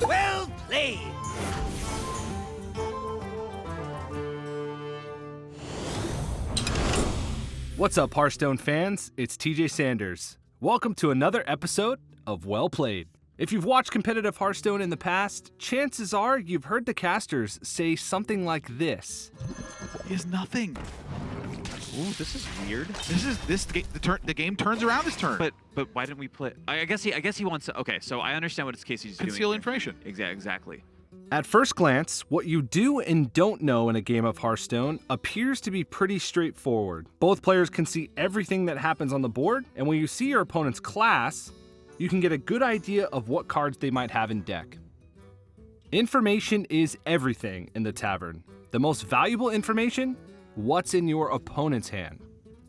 Well played! What's up, Hearthstone fans? It's TJ Sanders. Welcome to another episode of Well Played. If you've watched competitive Hearthstone in the past, chances are you've heard the casters say something like this. He has nothing. Ooh, this is weird. The game turns around this turn. But why didn't we play? I guess he wants to. Okay, so I understand what it's case he's doing. Conceal information. Exactly. At first glance, what you do and don't know in a game of Hearthstone appears to be pretty straightforward. Both players can see everything that happens on the board, and when you see your opponent's class, you can get a good idea of what cards they might have in deck. Information is everything in the tavern. The most valuable information? What's in your opponent's hand.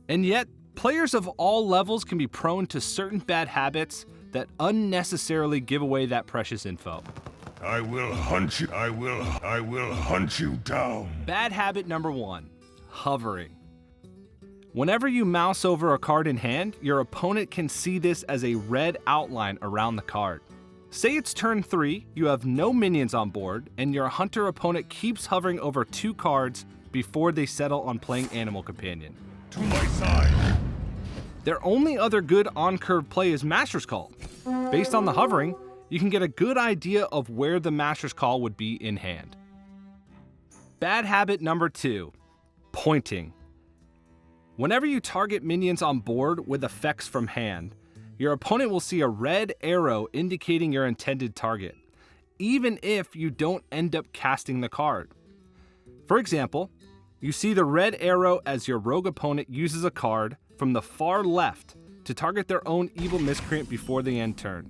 And yet, players of all levels can be prone to certain bad habits that unnecessarily give away that precious info. I will hunt you. I will hunt you down. Bad habit number 1, hovering. Whenever you mouse over a card in hand, your opponent can see this as a red outline around the card. Say it's turn 3, you have no minions on board, and your hunter opponent keeps hovering over 2 cards before they settle on playing Animal Companion. To my side. Their only other good on-curve play is Master's Call. Based on the hovering, you can get a good idea of where the Master's Call would be in hand. Bad habit number 2, pointing. Whenever you target minions on board with effects from hand, your opponent will see a red arrow indicating your intended target, even if you don't end up casting the card. For example, you see the red arrow as your rogue opponent uses a card from the far left to target their own evil miscreant before the end turn.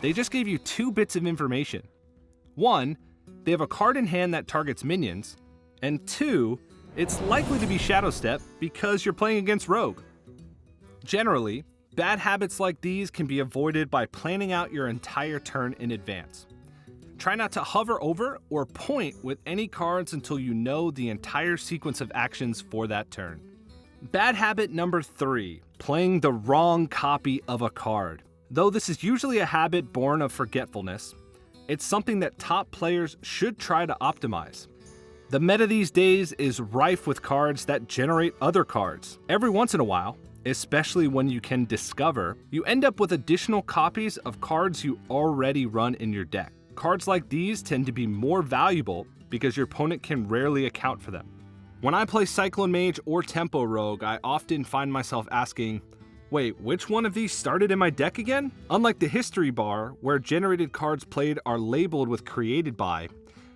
They just gave you 2 bits of information. 1, they have a card in hand that targets minions, and 2, it's likely to be Shadow Step because you're playing against rogue. Generally, bad habits like these can be avoided by planning out your entire turn in advance. Try not to hover over or point with any cards until you know the entire sequence of actions for that turn. Bad habit number 3, playing the wrong copy of a card. Though this is usually a habit born of forgetfulness, it's something that top players should try to optimize. The meta these days is rife with cards that generate other cards. Every once in a while, especially when you can discover, you end up with additional copies of cards you already run in your deck. Cards like these tend to be more valuable because your opponent can rarely account for them. When I play Cyclone Mage or Tempo Rogue, I often find myself asking, wait, which one of these started in my deck again? Unlike the history bar, where generated cards played are labeled with created by,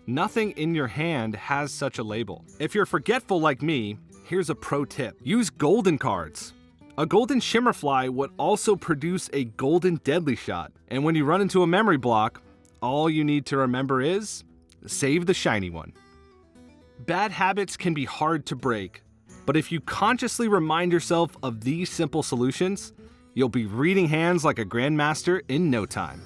nothing in your hand has such a label. If you're forgetful like me, here's a pro tip. Use golden cards. A golden Shimmerfly would also produce a golden Deadly Shot, and when you run into a memory block, all you need to remember is, save the shiny one. Bad habits can be hard to break, but if you consciously remind yourself of these simple solutions, you'll be reading hands like a grandmaster in no time.